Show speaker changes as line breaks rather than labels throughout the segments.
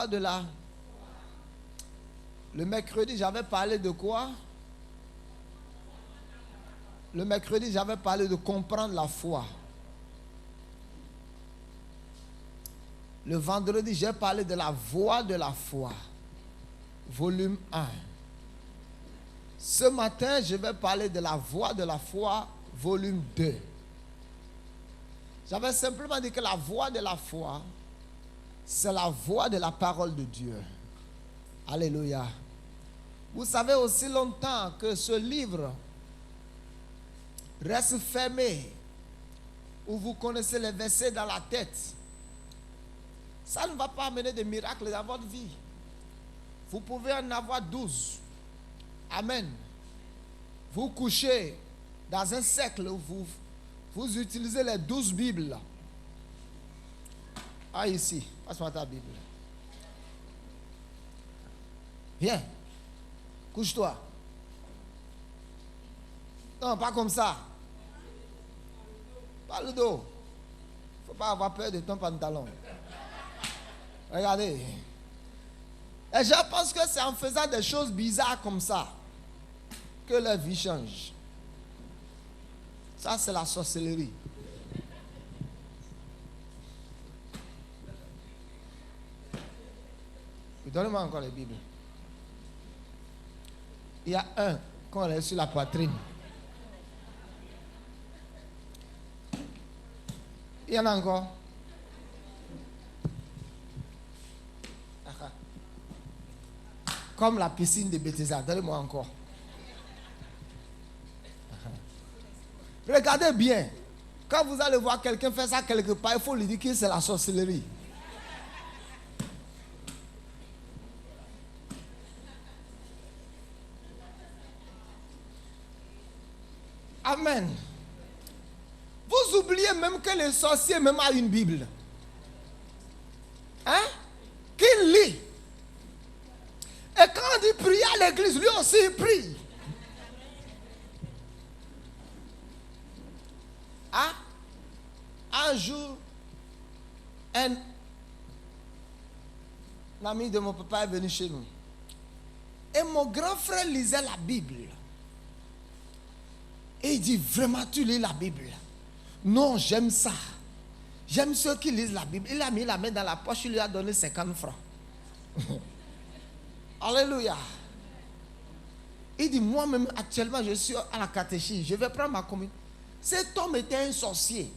voie de la... Le mercredi, j'avais parlé de quoi? Le mercredi, j'avais parlé de comprendre la foi. Le vendredi, j'ai parlé de la voie de la foi. Volume 1. Ce matin, je vais parler de la voie de la foi, volume 2. J'avais simplement dit que la voie de la foi, c'est la voie de la parole de Dieu. Alléluia. Vous savez aussi longtemps que ce livre reste fermé, où vous connaissez les versets dans la tête, ça ne va pas amener de miracles dans votre vie. Vous pouvez en avoir 12. Amen. Vous couchez dans un cercle où vous utilisez les 12 Bibles. Ah, ici, passe-moi ta Bible. Viens, couche-toi. Non, pas comme ça. Pas le dos. Il ne faut pas avoir peur de ton pantalon. Regardez. Et je pense que c'est en faisant des choses bizarres comme ça que la vie change. Ça, c'est la sorcellerie. Donnez-moi encore les Bibles. Il y a un qu'on a sur la poitrine. Il y en a encore. Comme la piscine de Bethesda. Donnez-moi encore. Regardez bien. Quand vous allez voir quelqu'un faire ça quelque part, il faut lui dire que c'est la sorcellerie. Amen. Vous oubliez même que les sorciers même a une Bible. Hein? Qu'il lit. Et quand on dit prier à l'église, lui aussi il prie. Hein? Un jour, un ami de mon papa est venu chez nous. Et mon grand frère lisait la Bible. Et il dit, vraiment, tu lis la Bible? Non, j'aime ça. J'aime ceux qui lisent la Bible. Il a mis la main dans la poche, il lui a donné 50 francs. Alléluia. Il dit, moi-même, actuellement, je suis à la catéchisme. Je vais prendre ma communion. Cet homme était un sorcier.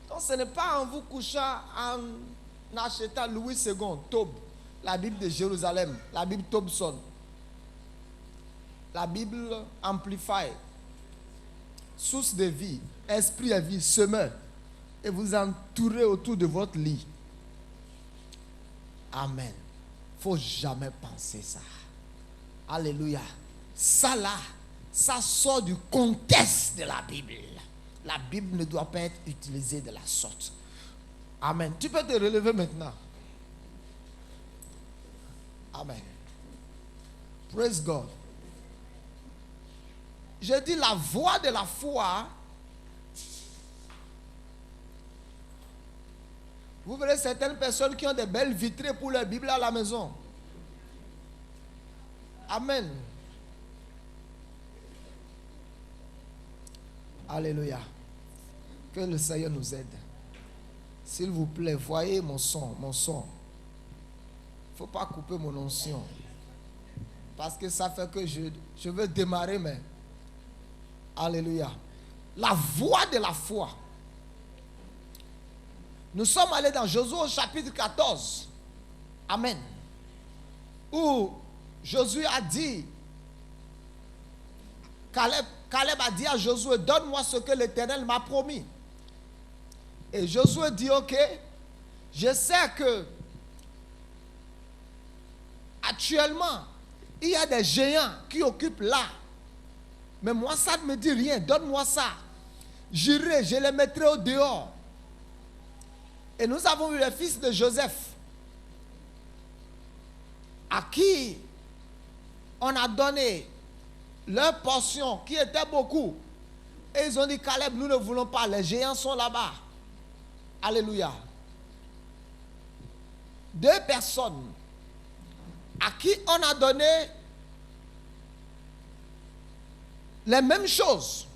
Donc, ce n'est pas en vous couchant, en achetant Louis II, Taube, la Bible de Jérusalem, la Bible Thompson, la Bible Amplify, source de vie, esprit de vie, semeur, et vous entourez autour de votre lit. Amen. Il ne faut jamais penser ça. Alléluia. Ça là, ça sort du contexte de la Bible. La Bible ne doit pas être utilisée de la sorte. Amen. Tu peux te relever maintenant. Amen. Praise God. Je dis la voie de la foi. Vous verrez certaines personnes qui ont des belles vitrées pour leur Bible à la maison. Amen. Alléluia. Que le Seigneur nous aide. S'il vous plaît, voyez mon son, mon son. Il ne faut pas couper mon onction. Parce que ça fait que je veux démarrer, mais... Alléluia. La voie de la foi. Nous sommes allés dans Josué au chapitre 14. Amen. Où Josué a dit, Caleb a dit à Josué, donne-moi ce que l'Éternel m'a promis. Et Josué dit, ok, je sais que actuellement, il y a des géants qui occupent là. Mais moi, ça ne me dit rien. Donne-moi ça. J'irai, je les mettrai au dehors. Et nous avons vu les fils de Joseph, à qui on a donné leur portion, qui était beaucoup. Et ils ont dit, Caleb, nous ne voulons pas. Les géants sont là-bas. Alléluia. deux personnes à qui on a donné les mêmes choses.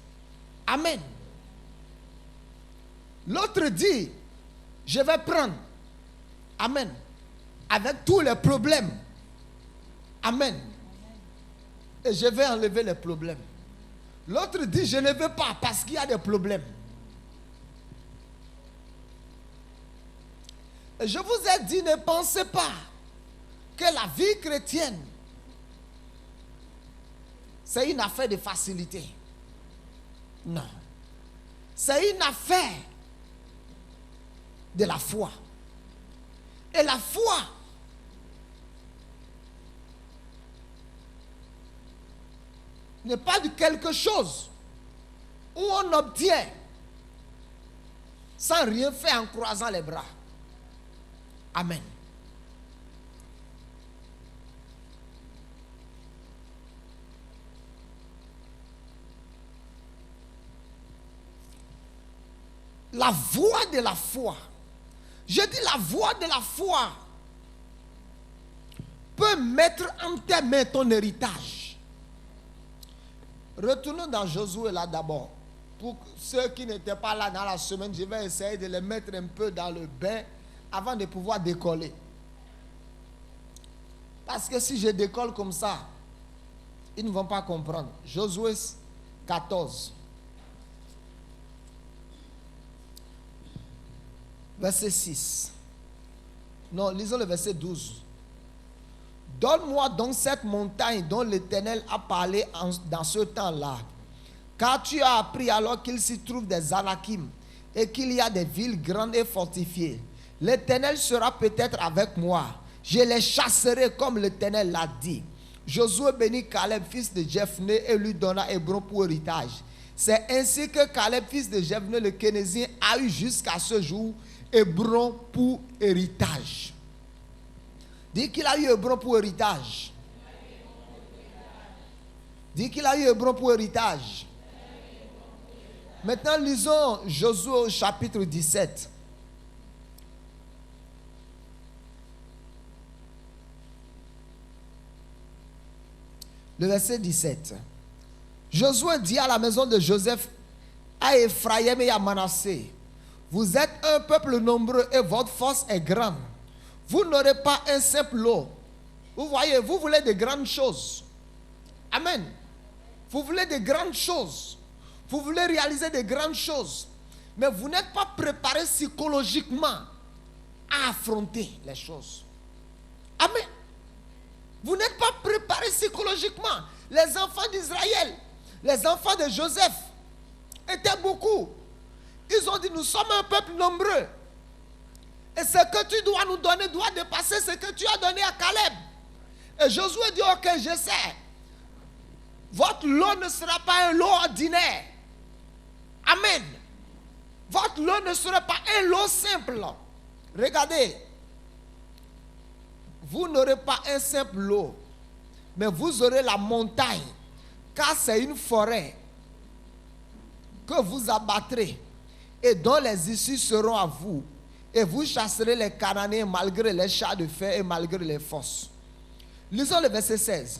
Amen. L'autre dit, je vais prendre. Amen. Avec tous les problèmes. Amen. Et je vais enlever les problèmes. L'autre dit, je ne veux pas parce qu'il y a des problèmes. Et je vous ai dit, ne pensez pas que la vie chrétienne, c'est une affaire de facilité. Non. C'est une affaire de la foi. Et la foi n'est pas de quelque chose où on obtient sans rien faire en croisant les bras. Amen. La voie de la foi. Je dis la voie de la foi peut mettre en tes mains ton héritage. Retournons dans Josué là d'abord. Pour ceux qui n'étaient pas là dans la semaine, je vais essayer de les mettre un peu dans le bain avant de pouvoir décoller. Parce que si je décolle comme ça, ils ne vont pas comprendre. Josué 14. Verset 6. Non, lisons le verset 12. Donne-moi donc cette montagne dont l'Éternel a parlé dans ce temps-là. Car tu as appris alors qu'il s'y trouve des Anakim et qu'il y a des villes grandes et fortifiées. L'Éternel sera peut-être avec moi. Je les chasserai comme l'Éternel l'a dit. Josué bénit Caleb, fils de Jephné, et lui donna Hébron pour héritage. C'est ainsi que Caleb, fils de Jephné, le Kénézien, a eu jusqu'à ce jour Hébron pour héritage. Dis qu'il a eu Hébron pour héritage. Dis qu'il a eu Hébron pour héritage. Maintenant, lisons Josué au chapitre 17. Le verset 17. Josué dit à la maison de Joseph, à Ephraïm et à Manassé, vous êtes un peuple nombreux et votre force est grande. Vous n'aurez pas un simple lot. Vous voyez, vous voulez de grandes choses. Amen. Vous voulez de grandes choses. Vous voulez réaliser de grandes choses. Mais vous n'êtes pas préparé psychologiquement à affronter les choses. Amen. Vous n'êtes pas préparé psychologiquement. Les enfants d'Israël, les enfants de Joseph étaient beaucoup. Ils ont dit, nous sommes un peuple nombreux. Et ce que tu dois nous donner doit dépasser ce que tu as donné à Caleb. Et Josué dit, ok, je sais. Votre lot ne sera pas un lot ordinaire. Amen. Votre lot ne sera pas un lot simple. Regardez. Vous n'aurez pas un simple lot. Mais vous aurez la montagne. Car c'est une forêt que vous abattrez. Et dont les issues seront à vous. Et vous chasserez les Cananéens malgré les chars de fer et malgré les forces. Lisons le verset 16.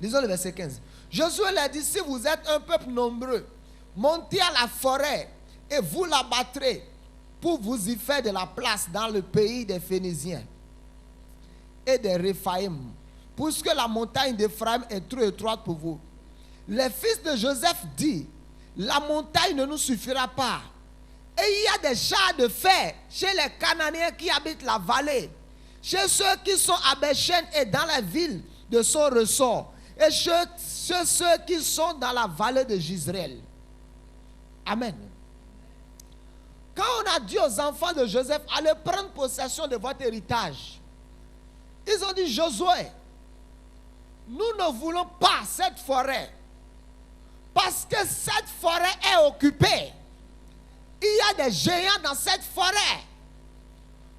Lisons le verset 15. Josué leur dit, si vous êtes un peuple nombreux, montez à la forêt et vous l'abattrez pour vous y faire de la place dans le pays des Phéniciens et des Réphaïm, puisque la montagne d'Éphraïm est trop étroite pour vous. Les fils de Joseph disent, la montagne ne nous suffira pas. Et il y a des chars de fer chez les Cananéens qui habitent la vallée, chez ceux qui sont à Béchen et dans la ville de son ressort, et chez ceux qui sont dans la vallée de Jizréel. Amen. Quand on a dit aux enfants de Joseph, allez prendre possession de votre héritage, ils ont dit, Josué, nous ne voulons pas cette forêt, parce que cette forêt est occupée. Il y a des géants dans cette forêt.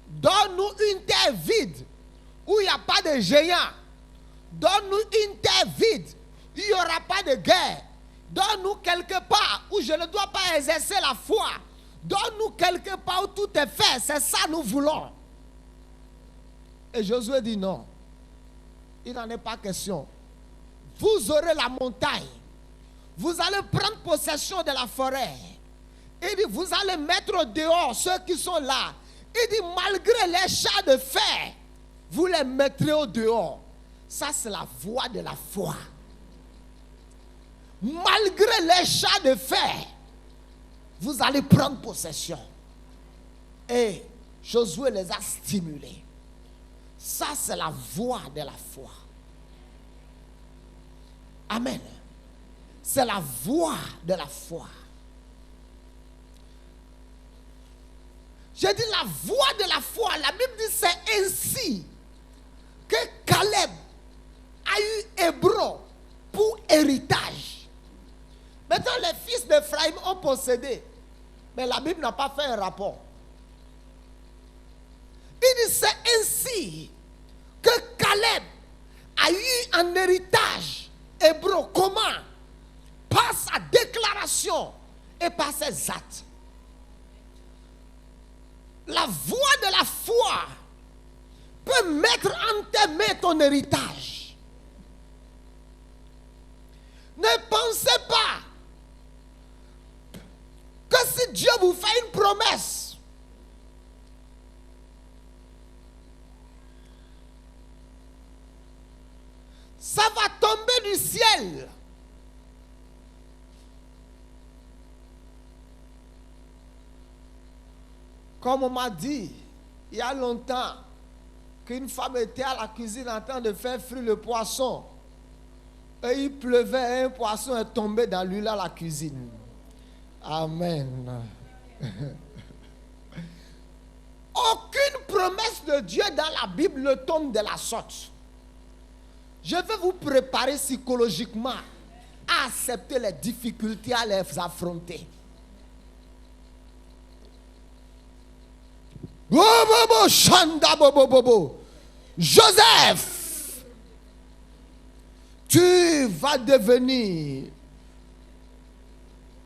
Donne-nous une terre vide où il n'y a pas de géants. Donne-nous une terre vide où il n'y aura pas de guerre. Donne-nous quelque part où je ne dois pas exercer la foi. Donne-nous quelque part où tout est fait. C'est ça nous voulons. Et Josué dit non. Il n'en est pas question. Vous aurez la montagne. Vous allez prendre possession de la forêt. Il dit, vous allez mettre dehors ceux qui sont là. Il dit, malgré les chars de fer, vous les mettrez au dehors. Ça, c'est la voie de la foi. Malgré les chars de fer, vous allez prendre possession. Et Josué les a stimulés. Ça, c'est la voie de la foi. Amen. C'est la voie de la foi. J'ai dit la voie de la foi. La Bible dit c'est ainsi que Caleb a eu Hébron pour héritage. Maintenant, les fils d'Ephraïm ont possédé. Mais la Bible n'a pas fait un rapport. Il dit c'est ainsi que Caleb a eu en héritage Hébron. Comment? Par sa déclaration et par ses actes. La voie de la foi peut mettre en tes mains ton héritage. Ne pensez pas que si Dieu vous fait une promesse, ça va tomber du ciel. Comme on m'a dit, il y a longtemps, qu'une femme était à la cuisine en train de faire frire le poisson. Et il pleuvait et un poisson est tombé dans l'huile à la cuisine. Amen. Aucune promesse de Dieu dans la Bible ne tombe de la sorte. Je vais vous préparer psychologiquement à accepter les difficultés, à les affronter. Joseph, tu vas devenir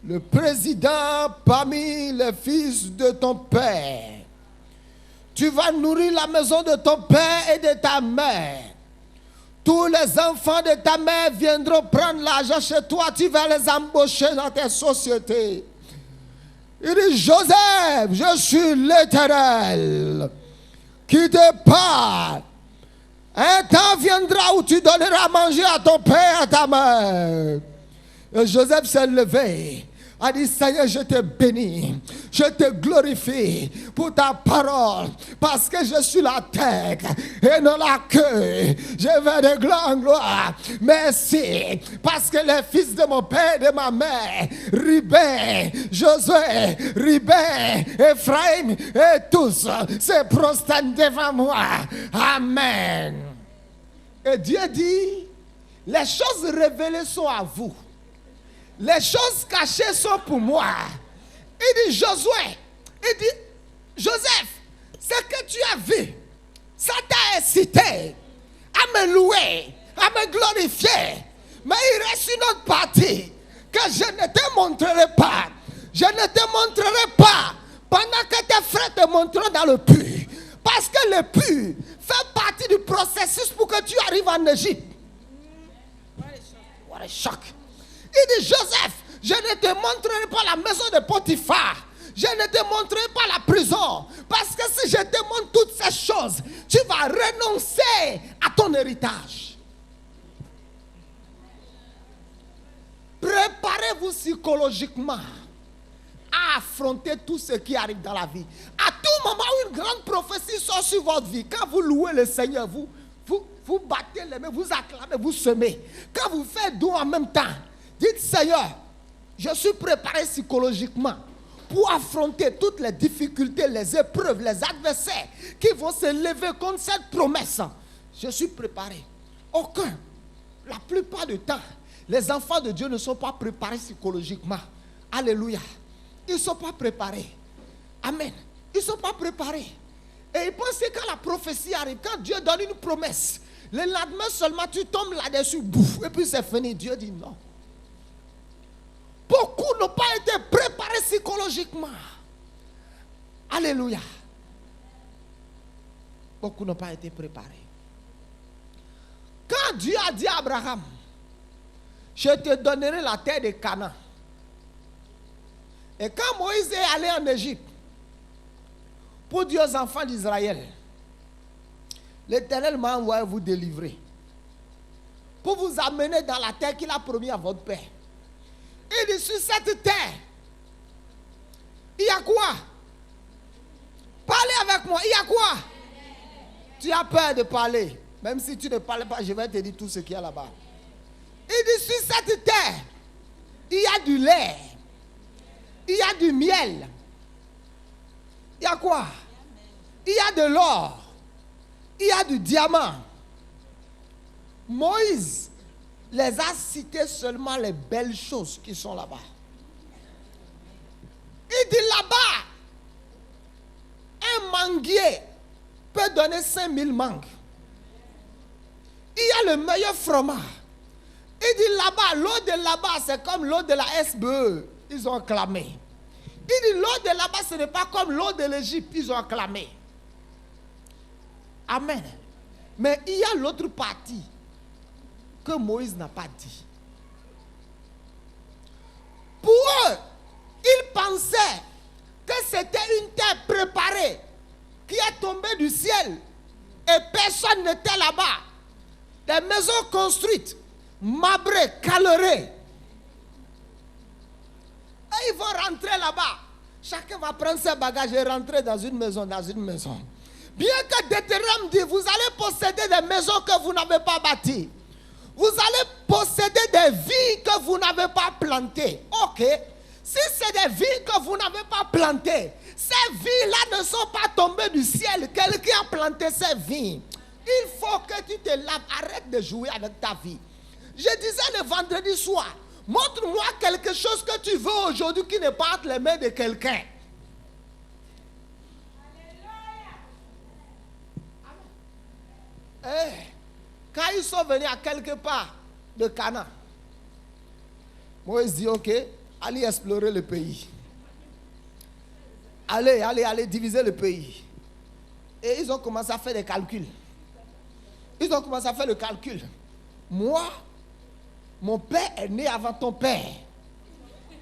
le président parmi les fils de ton père. Tu vas nourrir la maison de ton père et de ta mère. Tous les enfants de ta mère viendront prendre l'argent chez toi. Tu vas les embaucher dans tes sociétés. Il dit, Joseph, je suis l'Éternel qui te parle. Un temps viendra où tu donneras à manger à ton père et à ta mère. Et Joseph s'est levé, a dit, Seigneur, je te bénis, je te glorifie pour ta parole, parce que je suis la tête et non la queue. Je vais de gloire en gloire. Merci, parce que les fils de mon père et de ma mère, Ribé, Josué, Ribé, Ephraim et tous se prosternent devant moi. Amen. Et Dieu dit, les choses révélées sont à vous. Les choses cachées sont pour moi. Il dit, Josué, il dit, Joseph, ce que tu as vu, ça t'a incité à me louer, à me glorifier. Mais il reste une autre partie que je ne te montrerai pas. Je ne te montrerai pas pendant que tes frères te montreront dans le puits. Parce que le puits fait partie du processus pour que tu arrives en Égypte. What a shock. Il dit, Joseph, je ne te montrerai pas la maison de Potiphar. Je ne te montrerai pas la prison. Parce que si je te montre toutes ces choses, tu vas renoncer à ton héritage. Préparez-vous psychologiquement à affronter tout ce qui arrive dans la vie. À tout moment où une grande prophétie sort sur votre vie, quand vous louez le Seigneur, vous battez les mains, vous acclamez, vous semez. Quand vous faites dos en même temps, dites, Seigneur, je suis préparé psychologiquement pour affronter toutes les difficultés, les épreuves, les adversaires qui vont se lever contre cette promesse. Je suis préparé. Aucun, la plupart du temps, les enfants de Dieu ne sont pas préparés psychologiquement. Alléluia. Ils ne sont pas préparés. Amen. Ils ne sont pas préparés. Et ils pensent que quand la prophétie arrive, quand Dieu donne une promesse, le lendemain seulement tu tombes là-dessus, bouf, et puis c'est fini. Dieu dit non. Beaucoup n'ont pas été préparés psychologiquement. Alléluia. Beaucoup n'ont pas été préparés. Quand Dieu a dit à Abraham, je te donnerai la terre de Canaan. Et quand Moïse est allé en Égypte pour dire aux enfants d'Israël, l'Éternel m'a envoyé vous délivrer, pour vous amener dans la terre qu'il a promis à votre père. Il dit, sur cette terre, il y a quoi? Parlez avec moi, il y a quoi? Tu as peur de parler. Même si tu ne parles pas, je vais te dire tout ce qu'il y a là-bas. Il dit, sur cette terre, il y a du lait, il y a du miel. Il y a quoi? Il y a de l'or, il y a du diamant. Moïse les a cités seulement les belles choses qui sont là-bas. Il dit là-bas, un manguier peut donner 5000 mangues. Il y a le meilleur fromage. Il dit là-bas, l'eau de là-bas, c'est comme l'eau de la SBE. Ils ont acclamé. Il dit l'eau de là-bas, ce n'est pas comme l'eau de l'Égypte. Ils ont acclamé. Amen. Mais il y a l'autre partie que Moïse n'a pas dit. Pour eux, ils pensaient que c'était une terre préparée qui est tombée du ciel et personne n'était là-bas. Des maisons construites, marbrées, calorées. Et ils vont rentrer là-bas. Chacun va prendre ses bagages et rentrer dans une maison, Bien que Deutéronome dit, vous allez posséder des maisons que vous n'avez pas bâties. Vous allez posséder des vies que vous n'avez pas plantées. Ok. Si c'est des vies que vous n'avez pas plantées, ces vies-là ne sont pas tombées du ciel. Quelqu'un a planté ces vies. Il faut que tu te laves. Arrête de jouer avec ta vie. Je disais le vendredi soir, montre-moi quelque chose que tu veux aujourd'hui qui n'est pas entre les mains de quelqu'un. Quand ils sont venus à quelque part de Canaan, Moïse dit, ok, allez explorer le pays. Allez diviser le pays. Et ils ont commencé à faire des calculs. Ils ont commencé à faire le calcul. Moi, mon père est né avant ton père.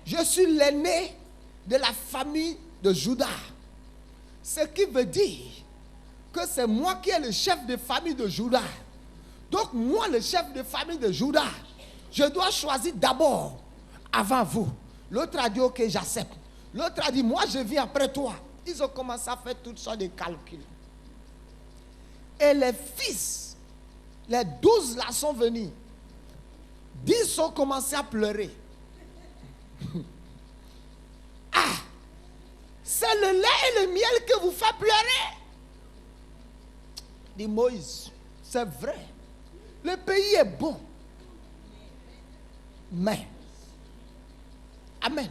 Je suis l'aîné de la famille de Juda. Ce qui veut dire que c'est moi qui est le chef de famille de Juda. Donc moi, le chef de famille de Juda, je dois choisir d'abord avant vous. L'autre a dit, ok, j'accepte. L'autre a dit, moi je viens après toi. Ils ont commencé à faire toutes sortes de calculs. Et les fils, les 12 là sont venus. 10 ont commencé à pleurer. Ah, c'est le lait et le miel que vous fait pleurer. Dit Moïse, c'est vrai. Le pays est bon. Mais, amen.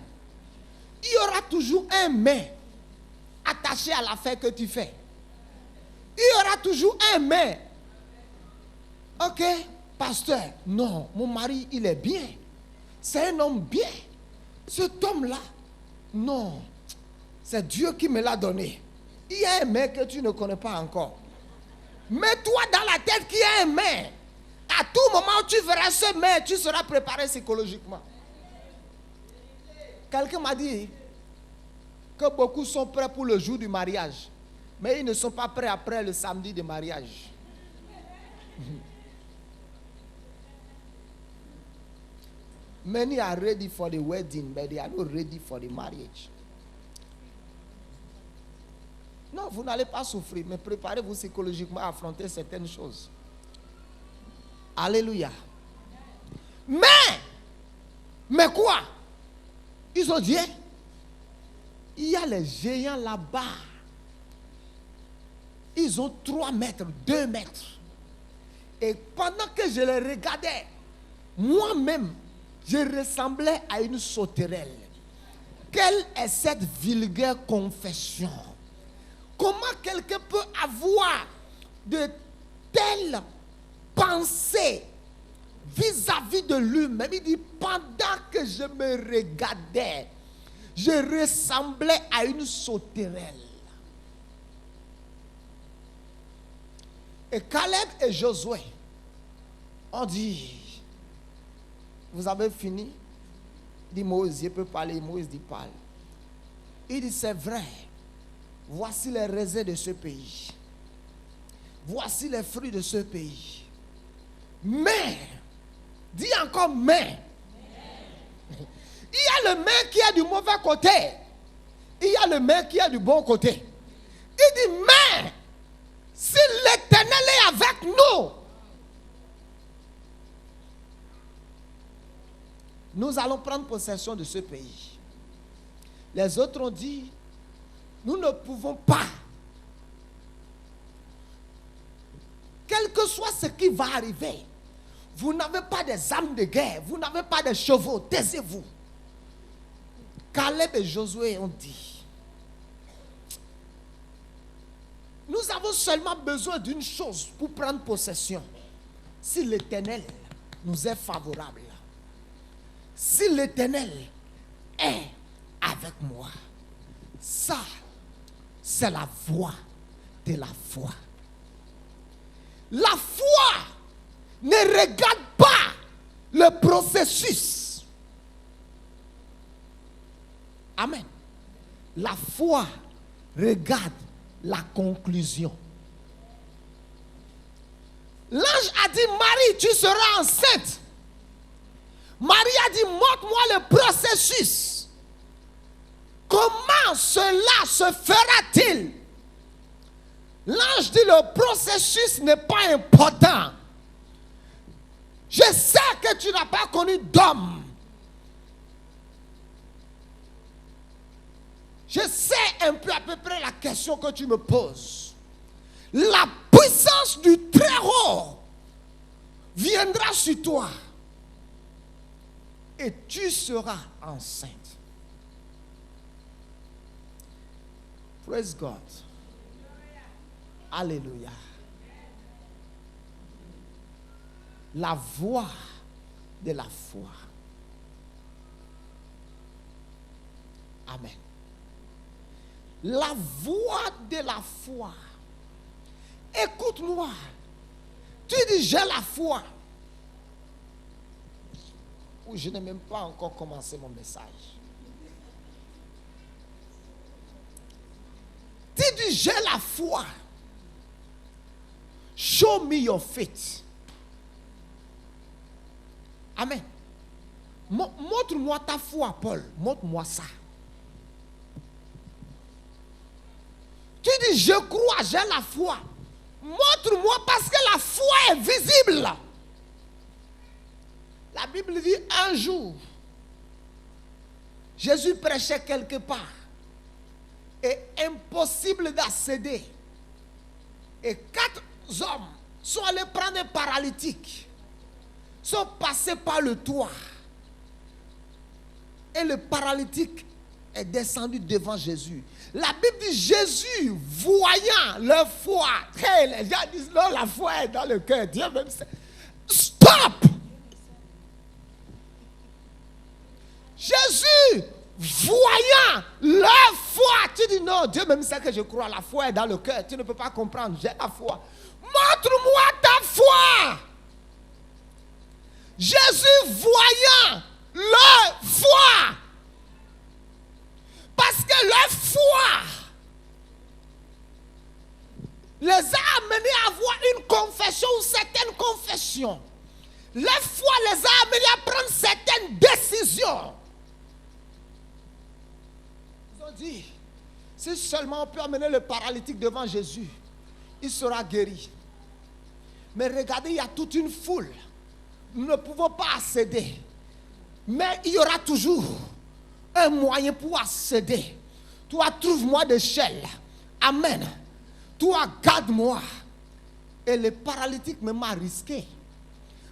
Il y aura toujours un mais attaché à l'affaire que tu fais. Il y aura toujours un mais. Ok, pasteur, non, mon mari, il est bien. C'est un homme bien. Cet homme-là, non, c'est Dieu qui me l'a donné. Il y a un mais que tu ne connais pas encore. Mets-toi dans la tête qu'il y a un mais. À tout moment où tu verras ce mais, tu seras préparé psychologiquement. Quelqu'un m'a dit que beaucoup sont prêts pour le jour du mariage, mais ils ne sont pas prêts après le samedi de mariage. Many are ready for the wedding, but they are not ready for the marriage. Non, vous n'allez pas souffrir, mais préparez-vous psychologiquement à affronter certaines choses. Alléluia. Mais quoi? Ils ont dit, il y a les géants là-bas. Ils ont 3 mètres, 2 mètres. Et pendant que je les regardais, moi-même, je ressemblais à une sauterelle. Quelle est cette vulgaire confession? Comment quelqu'un peut avoir de telles pensées vis-à-vis de lui-même? Il dit, pendant que je me regardais, je ressemblais à une sauterelle. Et Caleb et Josué ont dit, vous avez fini? Dit Moïse, il peut parler. Moïse dit, parle. Il dit, c'est vrai. Voici les raisins de ce pays. Voici les fruits de ce pays. Mais, dis encore mais. Il y a le mais qui est du mauvais côté. Il y a le mais qui est du bon côté. Il dit, mais, si l'Éternel est avec nous, nous allons prendre possession de ce pays. Les autres ont dit, nous ne pouvons pas. Quel que soit ce qui va arriver, vous n'avez pas des armes de guerre, vous n'avez pas de chevaux, taisez-vous. Caleb et Josué ont dit, nous avons seulement besoin d'une chose pour prendre possession. Si l'Éternel nous est favorable, si l'Éternel est avec moi, ça, c'est la voie de la foi. La foi ne regarde pas le processus. Amen. La foi regarde la conclusion. L'ange a dit, Marie, tu seras enceinte. Marie a dit, montre-moi le processus. Comment cela se fera-t-il? L'ange dit, le processus n'est pas important. Je sais que tu n'as pas connu d'homme. Je sais un peu à peu près la question que tu me poses. La puissance du Très-Haut viendra sur toi. Et tu seras enceinte. Praise God. Alléluia. La voie de la foi. Amen. La voie de la foi. Écoute-moi. Tu dis j'ai la foi. Ou je n'ai même pas encore commencé mon message. Tu dis j'ai la foi. Show me your faith. Amen. Montre-moi ta foi, Paul. Montre-moi ça. Tu dis je crois, j'ai la foi. Montre-moi parce que la foi est visible. La Bible dit un jour, Jésus prêchait quelque part et impossible d'accéder. Et 4 hommes sont allés prendre un paralytique, sont passés par le toit. Et le paralytique est descendu devant Jésus. La Bible dit Jésus, voyant leur foi, les gens disent non, la foi est dans le cœur. Dieu même sait. Stop! Jésus, voyant leur foi, tu dis non, Dieu même sait que je crois, la foi est dans le cœur. Tu ne peux pas comprendre, j'ai la foi. Montre-moi ta foi. Jésus, voyant leur foi, parce que leur foi les a amenés à avoir une confession ou certaines confessions. Leur foi les a amenés à prendre certaines décisions. Ils ont dit, si seulement on peut amener le paralytique devant Jésus, il sera guéri. Mais regardez, il y a toute une foule. Nous ne pouvons pas accéder. Mais il y aura toujours un moyen pour accéder. Toi, trouve-moi des échelles. Amen. Toi, garde-moi. Et le paralytique me m'a risqué.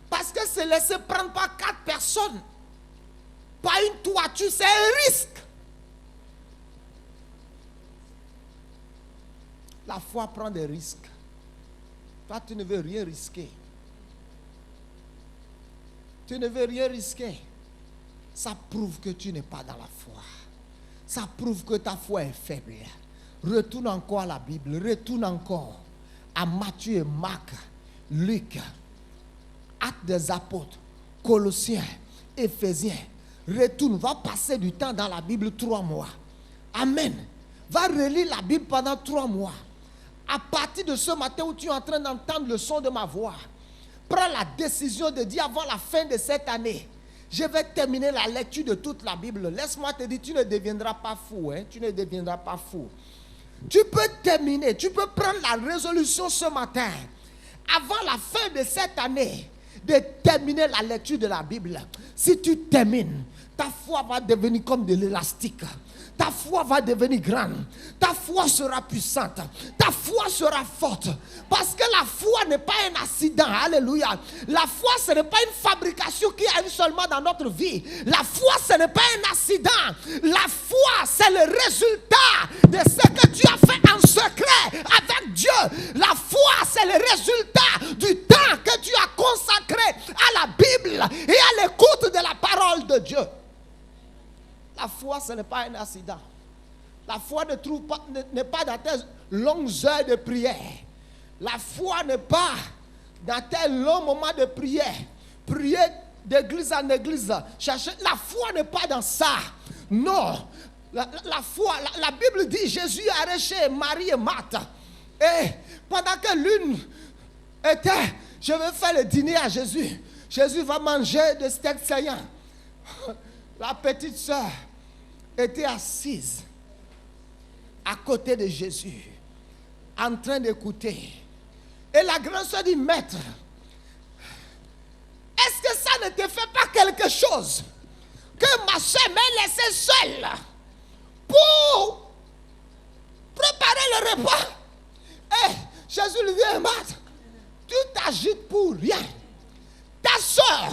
Parce que se laisser prendre par 4 personnes, par une toiture, c'est un risque. La foi prend des risques. Toi, tu ne veux rien risquer. Tu ne veux rien risquer. Ça prouve que tu n'es pas dans la foi. Ça prouve que ta foi est faible. Retourne encore à la Bible. Retourne encore à Matthieu et Marc, Luc, Actes des Apôtres, Colossiens, Éphésiens. Retourne, va passer du temps dans la Bible 3 mois. Amen. Va relire la Bible pendant 3 mois. À partir de ce matin où tu es en train d'entendre le son de ma voix, prends la décision de dire avant la fin de cette année, je vais terminer la lecture de toute la Bible. Laisse-moi te dire, tu ne deviendras pas fou. Tu ne deviendras pas fou. Tu peux terminer, tu peux prendre la résolution ce matin, avant la fin de cette année, de terminer la lecture de la Bible. Si tu termines, ta foi va devenir comme de l'élastique. Ta foi va devenir grande. Ta foi sera puissante. Ta foi sera forte. Parce que la foi n'est pas un accident. Alléluia. La foi, ce n'est pas une fabrication qui arrive seulement dans notre vie. La foi, ce n'est pas un accident. La foi, c'est le résultat de ce que tu as fait en secret avec Dieu. La foi, c'est le résultat du temps que tu as consacré à la Bible et à l'écoute de la parole de Dieu. La foi, ce n'est pas un accident. La foi n'est pas dans tes longues heures de prière. La foi n'est pas dans tes longs moments de prière. Prier d'église en église. Chercher. La foi n'est pas dans ça. Non. La foi, la Bible dit, Jésus est allé chez Marie et Marthe. Et pendant que l'une était, je vais faire le dîner à Jésus. Jésus va manger des steaks saillants. La petite sœur était assise à côté de Jésus, en train d'écouter. Et la grande sœur dit, maître, est-ce que ça ne te fait pas quelque chose que ma sœur m'ait laissé seule pour préparer le repas? Et Jésus lui dit, Marthe, tu t'agites pour rien. Ta sœur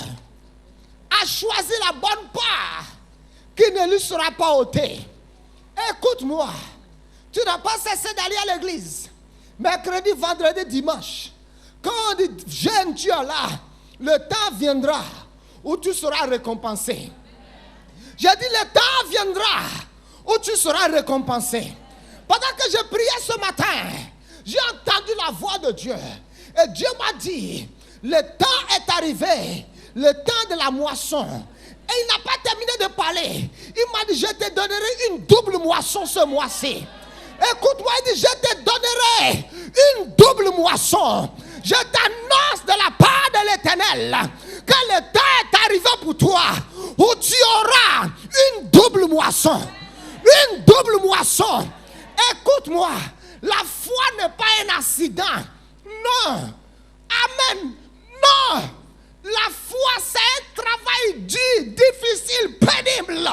a choisi la bonne part qui ne lui sera pas ôtée. Écoute-moi, tu n'as pas cessé d'aller à l'église mercredi, vendredi, dimanche. Quand on dit jeune, tu es là, le temps viendra où tu seras récompensé. J'ai dit le temps viendra où tu seras récompensé. Pendant que je priais ce matin, j'ai entendu la voix de Dieu. Et Dieu m'a dit, le temps est arrivé, le temps de la moisson. Et il n'a pas terminé de parler. Il m'a dit, je te donnerai une double moisson ce mois-ci. Écoute-moi, il dit, je te donnerai une double moisson. Je t'annonce de la part de l'Éternel que le temps est arrivé pour toi où tu auras une double moisson. Une double moisson. Écoute-moi, la foi n'est pas un accident. Non. Amen. Non. La foi, c'est un travail dur, difficile, pénible.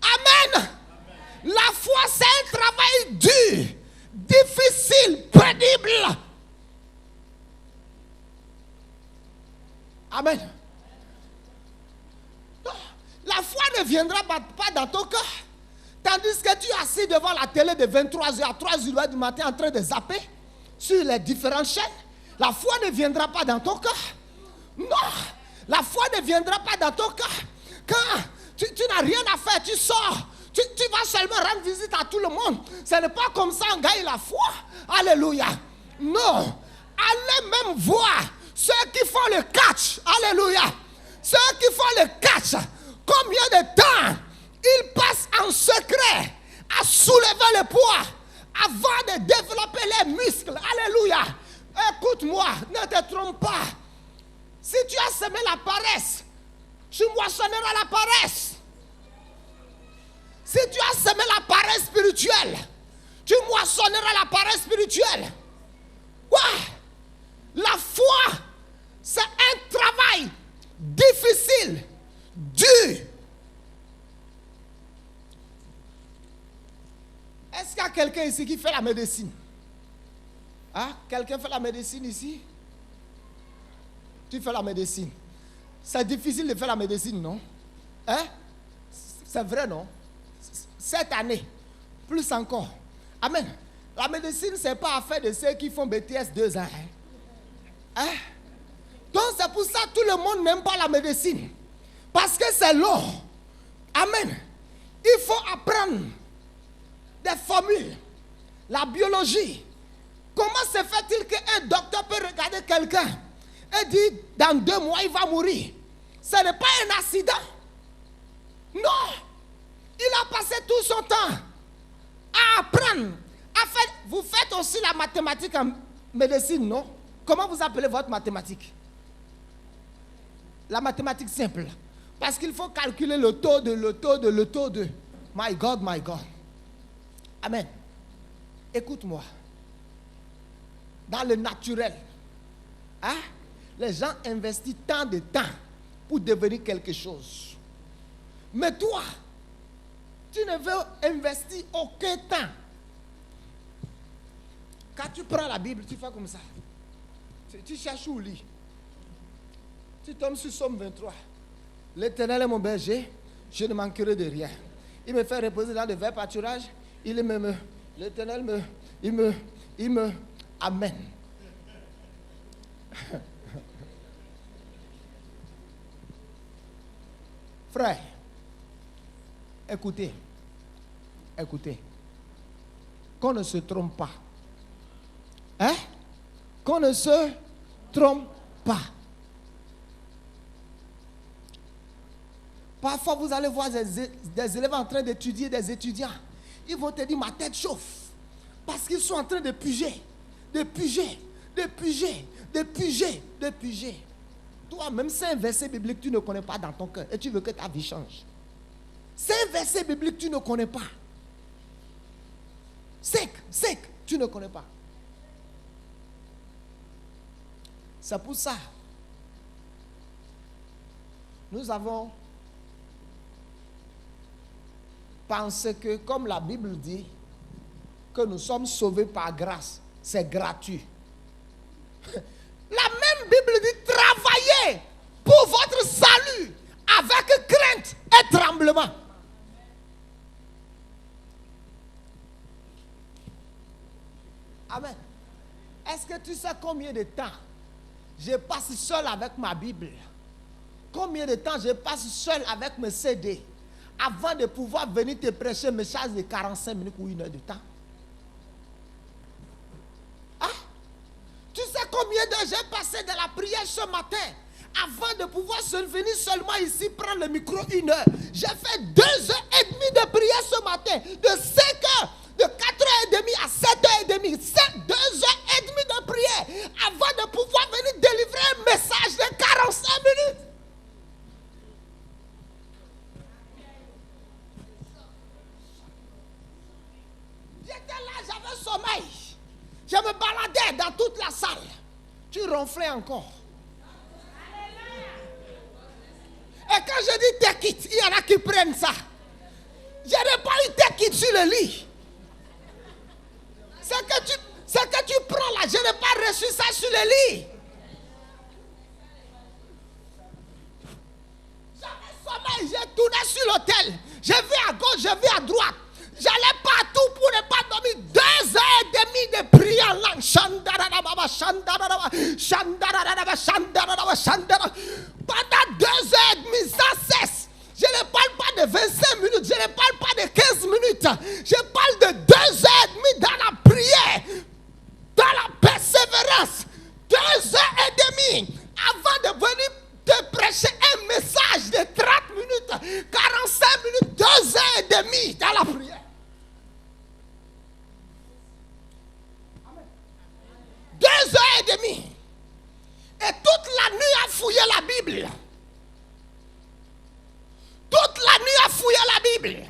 Amen. La foi, c'est un travail dur, difficile, pénible. Amen. La foi ne viendra pas dans ton cœur. Tandis que tu es assis devant la télé de 23h à 3h du matin en train de zapper sur les différentes chaînes. La foi ne viendra pas dans ton cœur. Non, la foi ne viendra pas dans ton cœur. Quand tu n'as rien à faire, tu sors. Tu vas seulement rendre visite à tout le monde. Ce n'est pas comme ça on gagne la foi. Alléluia. Non. Allez même voir ceux qui font le catch. Alléluia. Ceux qui font le catch. Combien de temps ils passent en secret à soulever le poids avant de développer les muscles. Alléluia. Écoute-moi, ne te trompe pas. Si tu as semé la paresse, tu moissonneras la paresse. Si tu as semé la paresse spirituelle, tu moissonneras la paresse spirituelle. Ouais. La foi, c'est un travail difficile, dur. Est-ce qu'il y a quelqu'un ici qui fait la médecine? Hein? Quelqu'un fait la médecine ici? Tu fais la médecine. C'est difficile de faire la médecine, non? Hein? C'est vrai, non? Cette année, plus encore. Amen. La médecine, ce n'est pas affaire de ceux qui font BTS 2 ans. Hein? Donc, c'est pour ça que tout le monde n'aime pas la médecine. Parce que c'est long. Amen. Il faut apprendre des formules. la biologie. Comment se fait-il qu'un docteur peut regarder quelqu'un et dire dans 2 mois il va mourir? Ce n'est pas un accident. Non. Il a passé tout son temps à apprendre. Vous faites aussi la mathématique en médecine, non? Comment vous appelez votre mathématique? La mathématique simple. Parce qu'il faut calculer le taux de. My God, my God. Amen. Écoute-moi. Dans le naturel, hein, les gens investissent tant de temps pour devenir quelque chose. Mais toi, tu ne veux investir aucun temps. Quand tu prends la Bible, tu fais comme ça. Tu cherches où lit. Tu tombes sur Somme 23. L'Éternel est mon berger, je ne manquerai de rien. Il me fait reposer dans de verts pâturages. L'Éternel me Amen. Frère, écoutez. Qu'on ne se trompe pas. Hein? Qu'on ne se trompe pas. Parfois, vous allez voir des élèves en train d'étudier, des étudiants. Ils vont te dire, ma tête chauffe. Parce qu'ils sont en train de piger. Toi, même c'est un verset biblique que tu ne connais pas dans ton cœur et tu veux que ta vie change. C'est un verset biblique que tu ne connais pas. 5, tu ne connais pas. C'est pour ça. Nous avons pensé que, comme la Bible dit, que nous sommes sauvés par grâce. C'est gratuit. La même Bible dit travaillez pour votre salut avec crainte et tremblement. Amen. Est-ce que tu sais combien de temps je passe seul avec ma Bible? Combien de temps je passe seul avec mes CD avant de pouvoir venir te prêcher un message de 45 minutes ou 1 heure de temps? Tu sais combien d'heures j'ai passé dans la prière ce matin avant de pouvoir venir seulement ici prendre le micro 1 heure? J'ai fait 2 heures et demie de prière ce matin, de 5 heures, de 4 heures et demie à 7 heures et demie. C'est 2 heures et demie de prière avant de pouvoir venir délivrer un message de 45 minutes. J'étais là, j'avais sommeil. Je me baladais dans toute la salle. Tu ronflais encore. Et quand je dis take it, il y en a qui prennent ça. Je n'ai pas eu take it sur le lit. Ce que tu prends là, je n'ai pas reçu ça sur le lit. J'avais sommeil, j'ai tourné sur l'autel. Je vais à gauche, je vais à droite. J'allais partout pour ne pas dormir. 2 heures et demie de prière en langue. Pendant 2 heures et demie, sans cesse. Je ne parle pas de 25 minutes. Je ne parle pas de 15 minutes. Je parle de 2 heures et demie dans la prière. Dans la persévérance. 2 heures et demie. Avant de venir te prêcher un message de 30 minutes. 45 minutes. 2 heures et demie dans la prière. 2 heures et demie. Et toute la nuit à fouiller la Bible. Toute la nuit à fouiller la Bible.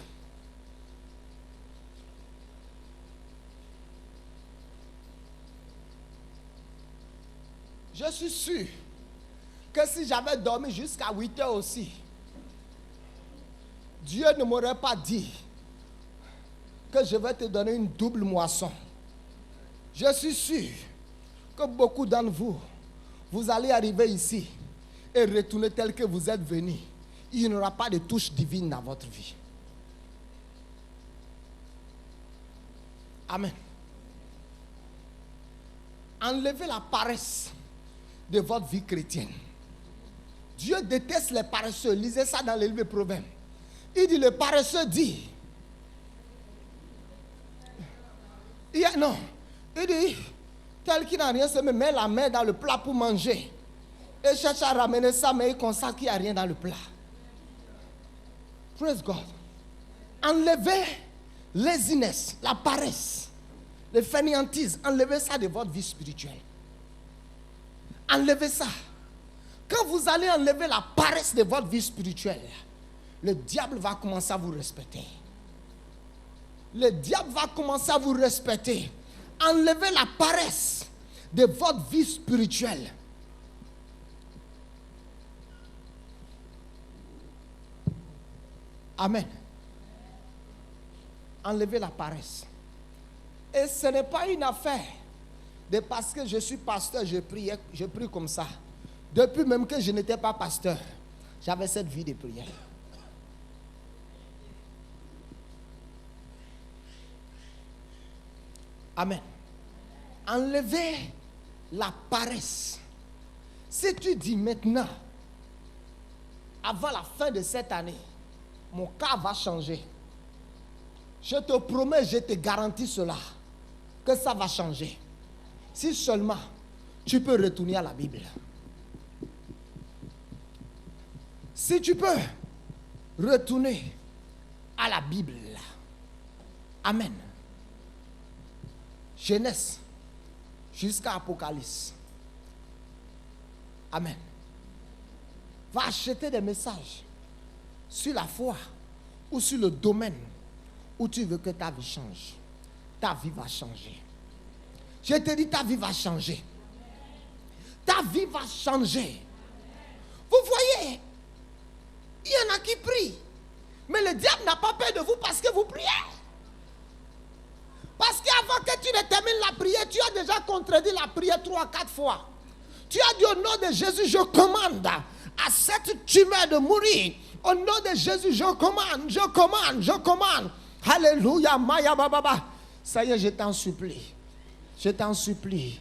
Je suis sûr que si j'avais dormi jusqu'à 8 heures aussi, Dieu ne m'aurait pas dit que je vais te donner une double moisson. Je suis sûr que beaucoup d'entre vous, vous allez arriver ici et retourner tel que vous êtes venus. Il n'y aura pas de touche divine dans votre vie. Amen. Enlevez la paresse de votre vie chrétienne. Dieu déteste les paresseux. Lisez ça dans les livres de Proverbes. Il dit, le paresseux dit, Non. Il dit, tel qui n'a rien, se met la main dans le plat pour manger. Et cherche à ramener ça, mais il constate qu'il n'y a rien dans le plat. Praise God. Enlevez laziness, la paresse, les fainéantises. Enlevez ça de votre vie spirituelle. Enlevez ça. Quand vous allez enlever la paresse de votre vie spirituelle, le diable va commencer à vous respecter. Le diable va commencer à vous respecter. Enlevez la paresse de votre vie spirituelle. Amen. Enlevez la paresse. Et ce n'est pas une affaire de parce que je suis pasteur, je prie comme ça. Depuis même que je n'étais pas pasteur, j'avais cette vie de prière. Amen. Enlevez la paresse. Si tu dis maintenant, avant la fin de cette année, mon cas va changer. Je te promets, je te garantis cela, que ça va changer. Si seulement tu peux retourner à la Bible. Si tu peux retourner à la Bible. Amen. Genèse jusqu'à Apocalypse. Amen. Va acheter des messages sur la foi ou sur le domaine où tu veux que ta vie change. Ta vie va changer. Je te dis, ta vie va changer. Ta vie va changer. Vous voyez, il y en a qui prient. Mais le diable n'a pas peur de vous parce que vous priez. Parce qu'avant que tu ne termines la prière, tu as déjà contredit la prière 3-4 fois. Tu as dit au nom de Jésus, je commande à cette tumeur de mourir. Au nom de Jésus, je commande. Alléluia, Maya Baba. Ça y est, je t'en supplie. Je t'en supplie.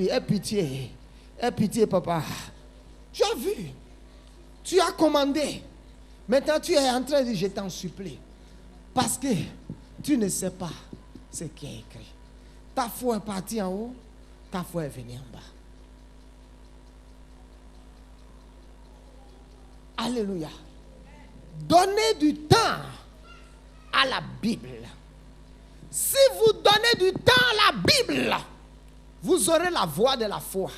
Aie pitié, papa. Tu as vu. Tu as commandé. Maintenant, tu es en train de dire, je t'en supplie. Parce que tu ne sais pas ce qui est écrit. Ta foi est partie en haut, ta foi est venue en bas. Alléluia. Donnez du temps à la Bible. Si vous donnez du temps à la Bible, vous aurez la voix de la foi.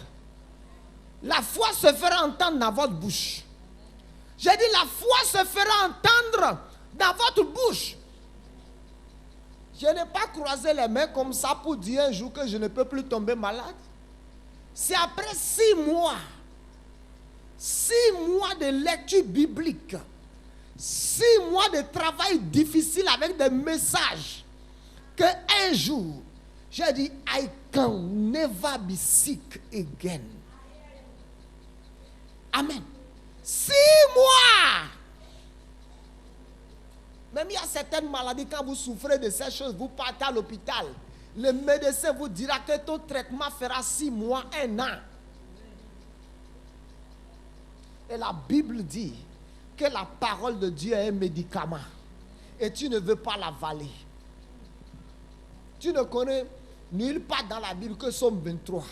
La foi se fera entendre dans votre bouche. J'ai dit, la foi se fera entendre dans votre bouche. Je n'ai pas croisé les mains comme ça pour dire un jour que je ne peux plus tomber malade. C'est après 6 mois. 6 mois de lecture biblique. 6 mois de travail difficile avec des messages. Que un jour, j'ai dit, I can never be sick again. Amen. 6 mois. Même il y a certaines maladies, quand vous souffrez de ces choses, vous partez à l'hôpital. Le médecin vous dira que ton traitement fera 6 mois, 1 an. Et la Bible dit que la parole de Dieu est un médicament. Et tu ne veux pas l'avaler. Tu ne connais nulle part dans la Bible que Somme 23.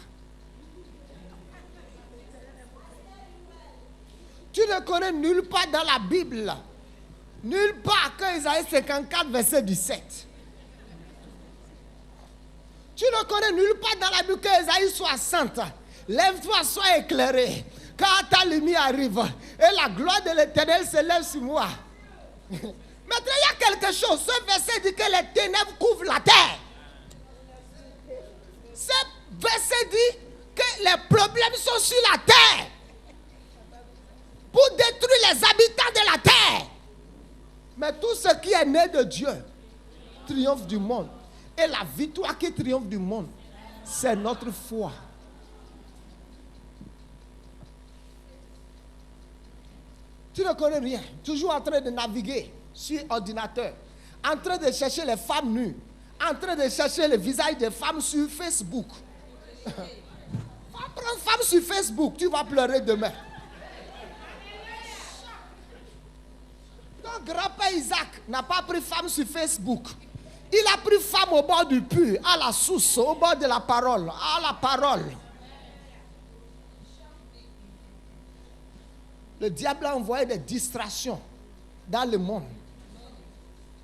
Tu ne connais nulle part dans la Bible. Nulle part que Isaïe 54, verset 17. Tu ne connais nulle part dans la Bible que Isaïe 60. Lève-toi, sois éclairé. Car ta lumière arrive. Et la gloire de l'Éternel se lève sur moi. Maintenant, il y a quelque chose. Ce verset dit que les ténèbres couvrent la terre. Ce verset dit que les problèmes sont sur la terre. Pour détruire les habitants de la terre. Mais tout ce qui est né de Dieu triomphe du monde. Et la victoire qui triomphe du monde, c'est notre foi. Tu ne connais rien. Toujours en train de naviguer sur ordinateur. En train de chercher les femmes nues. En train de chercher le visage des femmes sur Facebook. Va prendre une femme sur Facebook. Tu vas pleurer demain. Ton grand-père Isaac n'a pas pris femme sur Facebook. Il a pris femme au bord du puits, à la source, au bord de la parole, à la parole. Le diable a envoyé des distractions dans le monde,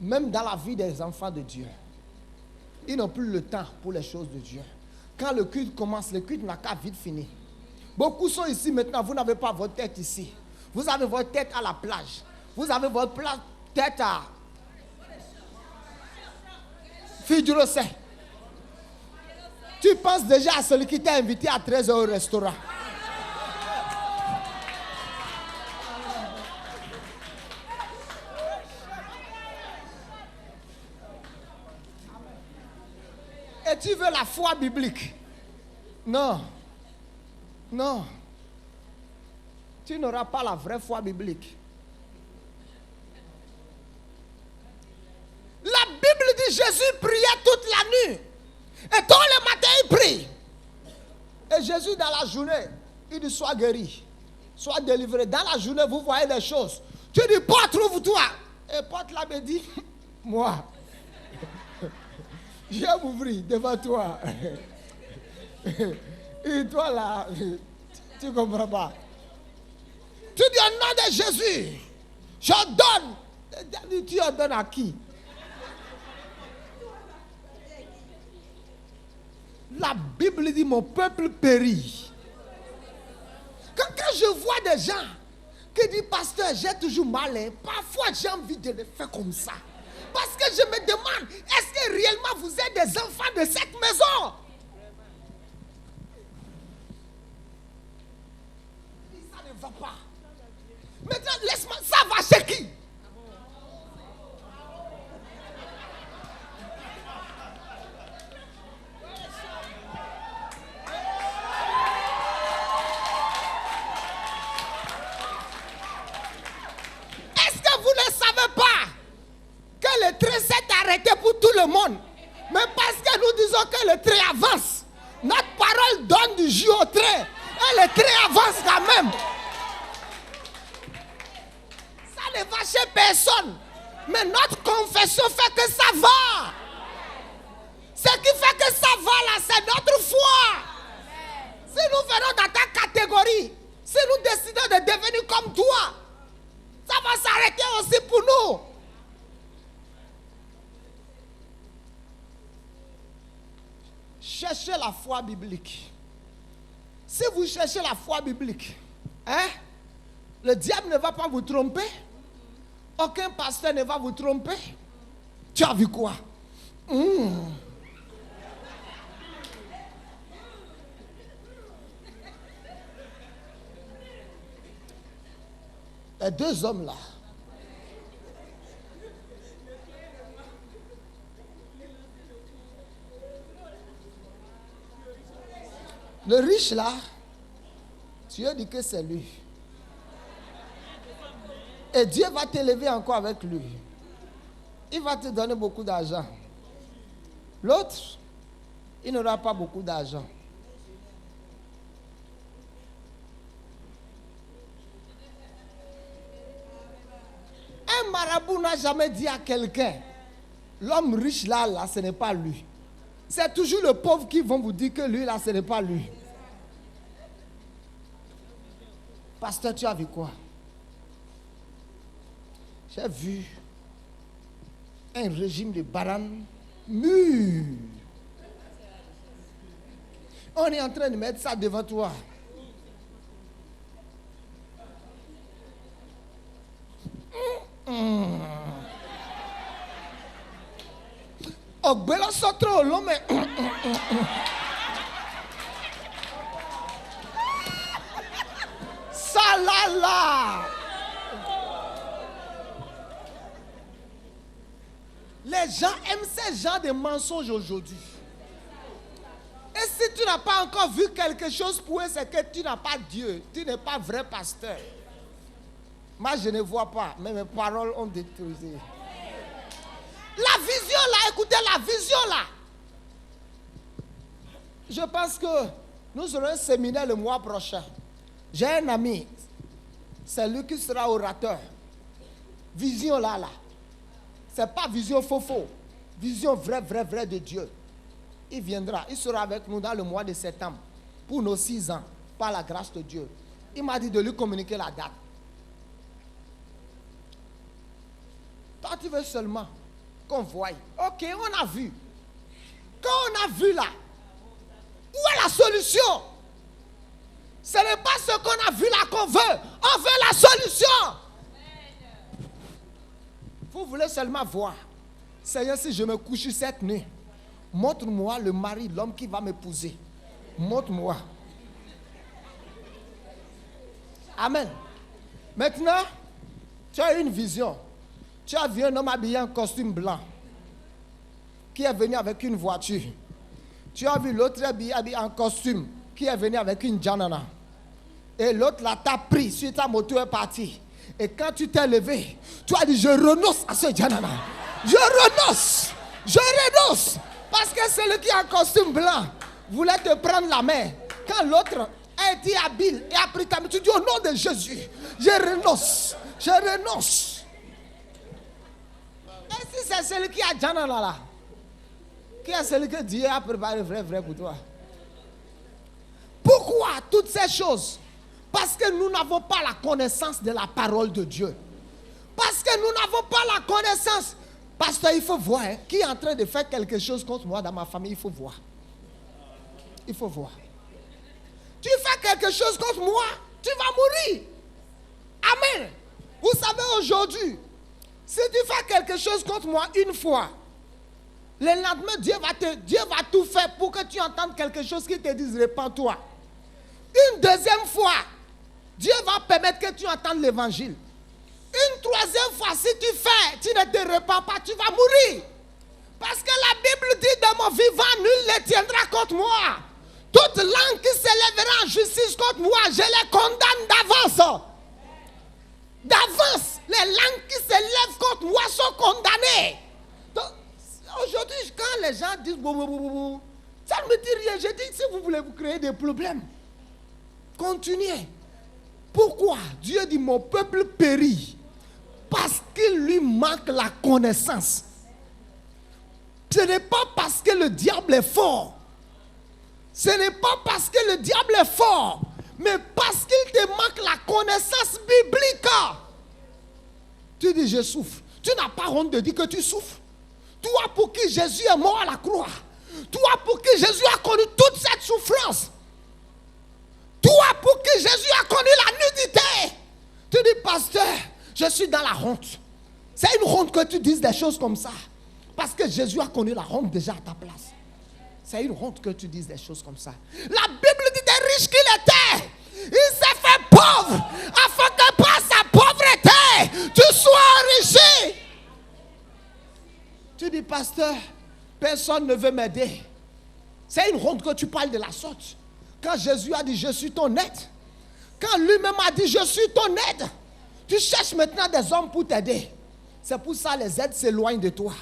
même dans la vie des enfants de Dieu. Ils n'ont plus le temps pour les choses de Dieu. Quand le culte commence, le culte n'a qu'à vite finir. Beaucoup sont ici maintenant, vous n'avez pas votre tête ici. Vous avez votre tête à la plage. Vous avez votre tête à Fidjurosé. Tu penses déjà à celui qui t'a invité à 13h au restaurant. Et tu veux la foi biblique? Non. Non. Tu n'auras pas la vraie foi biblique. La Bible dit Jésus priait toute la nuit. Et tôt le matin, il prie. Et Jésus, dans la journée, il dit sois guéri, sois délivré. Dans la journée, vous voyez des choses. Tu dis, Porte, trouve-toi. Et Porte là me dit, moi, je vais m'ouvrir devant toi. Et toi là, tu ne comprends pas. Tu dis au nom de Jésus, j'ordonne. Tu ordonnes à qui? La Bible dit mon peuple périt. Quand je vois des gens qui disent pasteur, j'ai toujours mal, hein, parfois j'ai envie de le faire comme ça. Parce que je me demande, est-ce que réellement vous êtes des enfants de cette maison? Ça ne va pas. Maintenant, laisse-moi, ça va chez qui? Le train s'est arrêté pour tout le monde. Mais parce que nous disons que le train avance, notre parole donne du jus au train. Et le train avance quand même. Ça ne va chez personne. Mais notre confession fait que ça va. Ce qui fait que ça va là, c'est notre foi. Si nous venons dans ta catégorie, si nous décidons de devenir comme toi, ça va s'arrêter aussi pour nous. Cherchez la foi biblique. Si vous cherchez la foi biblique, hein, le diable ne va pas vous tromper. Aucun pasteur ne va vous tromper. Tu as vu quoi? Les deux hommes là. Le riche là, Dieu dit que c'est lui. Et Dieu va t'élever encore avec lui. Il va te donner beaucoup d'argent. L'autre, il n'aura pas beaucoup d'argent. Un marabout n'a jamais dit à quelqu'un, l'homme riche là, ce n'est pas lui. C'est toujours le pauvre qui vont vous dire que lui là, ce n'est pas lui. Pasteur, tu as vu quoi? J'ai vu un régime de bananes mûr. On est en train de mettre ça devant toi. Ogbelo sotro l'homme. Salala. Les gens aiment ces genres de mensonges aujourd'hui. Et si tu n'as pas encore vu quelque chose pour eux, c'est que tu n'as pas Dieu. Tu n'es pas vrai pasteur. Moi, je ne vois pas, mais mes paroles ont détruit. La vision là, écoutez la vision là. Je pense que nous aurons un séminaire le mois prochain. J'ai un ami, c'est lui qui sera orateur. Vision là. C'est pas vision faux. vision vraie de Dieu. Il viendra, il sera avec nous dans le mois de septembre pour nos 6 ans, par la grâce de Dieu. Il m'a dit de lui communiquer la date. Toi, tu veux seulement qu'on voie. Ok, on a vu. Quand on a vu là, où est la solution? Ce n'est pas ce qu'on a vu là qu'on veut. On veut la solution. Vous voulez seulement voir. Seigneur, si je me couche cette nuit, montre-moi le mari, l'homme qui va m'épouser. Montre-moi. Amen. Maintenant, tu as une vision. Tu as vu un homme habillé en costume blanc qui est venu avec une voiture. Tu as vu l'autre habillé en costume qui est venu avec une janana. Et l'autre là t'a pris sur ta moto est parti. Et quand tu t'es levé, tu as dit je renonce à ce janana. Je renonce. Je renonce. Parce que celui qui est en costume blanc voulait te prendre la main. Quand l'autre a été habile et a pris ta main, tu dis au nom de Jésus, je renonce. Je renonce. Et si c'est celui qui a janana là, qui est celui que Dieu a préparé vrai pour toi. Pourquoi toutes ces choses? Parce que nous n'avons pas la connaissance de la parole de Dieu. Parce que nous n'avons pas la connaissance. Pasteur, il faut voir qui est en train de faire quelque chose contre moi dans ma famille. Il faut voir. Il faut voir. Tu fais quelque chose contre moi, tu vas mourir. Amen. Vous savez aujourd'hui, si tu fais quelque chose contre moi une fois, le lendemain, Dieu va tout faire pour que tu entendes quelque chose qui te dise répands-toi. Une deuxième fois, Dieu va permettre que tu entendes l'évangile. Une troisième fois, si tu fais, tu ne te répands pas, tu vas mourir. Parce que la Bible dit de mon vivant, nul ne tiendra contre moi. Toute langue qui s'élèvera en justice contre moi, je les condamne d'avance. D'avance, les langues qui s'élèvent contre moi sont condamnées. Donc, aujourd'hui, quand les gens disent ça ne me dit rien. Je dis, si vous voulez vous créer des problèmes, continuez. Pourquoi? Dieu dit, mon peuple périt parce qu'il lui manque la connaissance. Ce n'est pas parce que le diable est fort. Ce n'est pas parce que le diable est fort, mais parce qu'il te manque la connaissance biblique. Tu dis, je souffre. Tu n'as pas honte de dire que tu souffres. Toi pour qui Jésus est mort à la croix. Toi pour qui Jésus a connu toute cette souffrance. Toi pour qui Jésus a connu la nudité. Tu dis, pasteur, je suis dans la honte. C'est une honte que tu dises des choses comme ça. Parce que Jésus a connu la honte déjà à ta place. C'est une honte que tu dises des choses comme ça. La Bible dit des riches qu'il était. Il s'est fait pauvre afin que par sa pauvreté, tu sois enrichi. Tu dis, pasteur, personne ne veut m'aider. C'est une honte que tu parles de la sorte. Quand Jésus a dit, je suis ton aide. Quand lui-même a dit, je suis ton aide. Tu cherches maintenant des hommes pour t'aider. C'est pour ça que les aides s'éloignent de toi.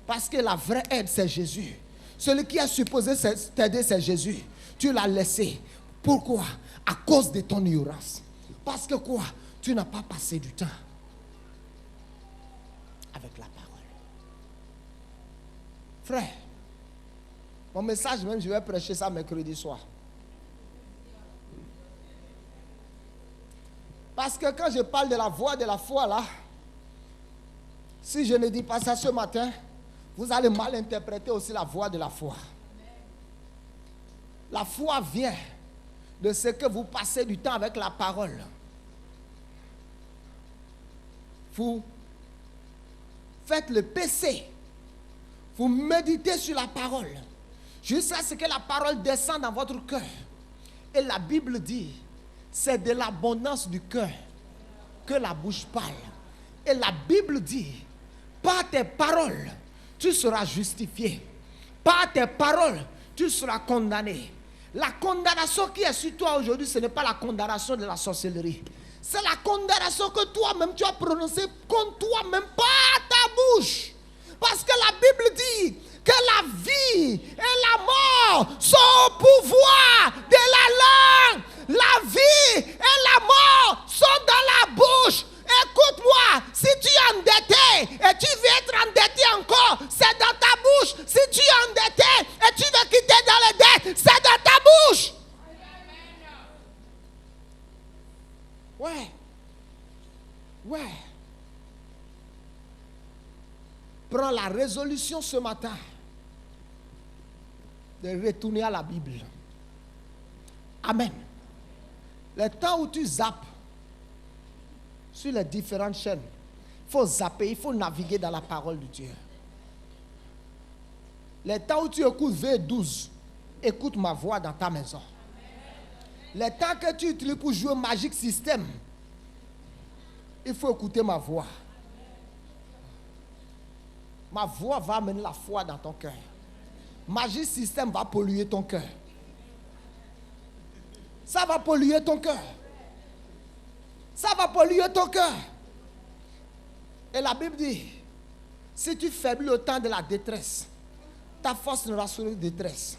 Parce que la vraie aide, c'est Jésus. Celui qui est supposé t'aider, c'est Jésus. Tu l'as laissé. Pourquoi? À cause de ton ignorance. Parce que quoi? Tu n'as pas passé du temps avec la parole. Frère, mon message même, je vais prêcher ça mercredi soir. Parce que quand je parle de la voie de la foi là, si je ne dis pas ça ce matin, vous allez mal interpréter aussi la voie de la foi. La foi vient de ce que vous passez du temps avec la parole. Vous faites le PC. Vous méditez sur la parole. Jusqu'à ce que la parole descende dans votre cœur. Et la Bible dit, c'est de l'abondance du cœur que la bouche parle. Et la Bible dit, par tes paroles, tu seras justifié. Par tes paroles, tu seras condamné. La condamnation qui est sur toi aujourd'hui, ce n'est pas la condamnation de la sorcellerie. C'est la condamnation que toi-même tu as prononcée contre toi-même par ta bouche. Parce que la Bible dit que la vie et la mort sont au pouvoir de la langue. La vie et la mort sont dans la bouche. Écoute-moi, si tu es endetté et tu veux être endetté encore, c'est dans ta Ouais. Prends la résolution ce matin de retourner à la Bible. Amen. Le temps où tu zappes sur les différentes chaînes, il faut zapper, il faut naviguer dans la parole de Dieu. Le temps où tu écoutes V12, écoute ma voix dans ta maison. Le temps que tu utilises pour jouer Magic System, il faut écouter ma voix. Ma voix va amener la foi dans ton cœur. Magic System va polluer ton cœur. Ça va polluer ton cœur. Ça va polluer ton cœur. Et la Bible dit, si tu faiblis au temps de la détresse, ta force ne sera sur la détresse.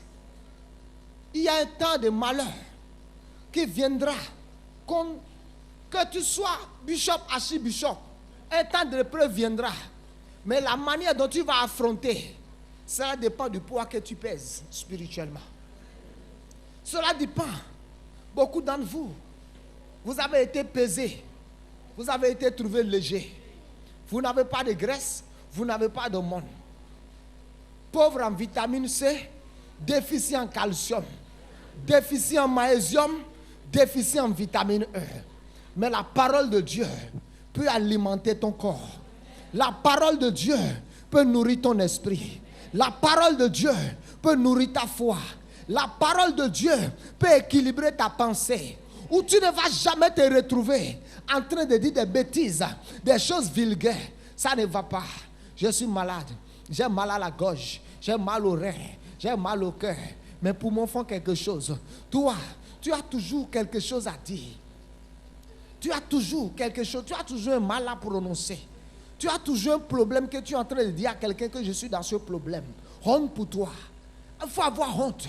Il y a un temps de malheur qui viendra, que tu sois bishop, archibishop, un temps de l'épreuve viendra. Mais la manière dont tu vas affronter, cela dépend du poids que tu pèses spirituellement. Cela dépend. Beaucoup d'entre vous, vous avez été pesés, vous avez été trouvés légers. Vous n'avez pas de graisse, vous n'avez pas de monde. Pauvre en vitamine C, déficient en calcium, déficient en magnésium, déficient en vitamine E. Mais la parole de Dieu peut alimenter ton corps. La parole de Dieu peut nourrir ton esprit. La parole de Dieu peut nourrir ta foi. La parole de Dieu peut équilibrer ta pensée. Où tu ne vas jamais te retrouver en train de dire des bêtises, des choses vulgaires. Ça ne va pas. Je suis malade. J'ai mal à la gorge. J'ai mal au rein. J'ai mal au cœur. Mais pour mon fond quelque chose. Toi, tu as toujours quelque chose à dire. Tu as toujours quelque chose. Tu as toujours un mal à prononcer. Tu as toujours un problème que tu es en train de dire à quelqu'un que je suis dans ce problème. Honte pour toi. Il faut avoir honte.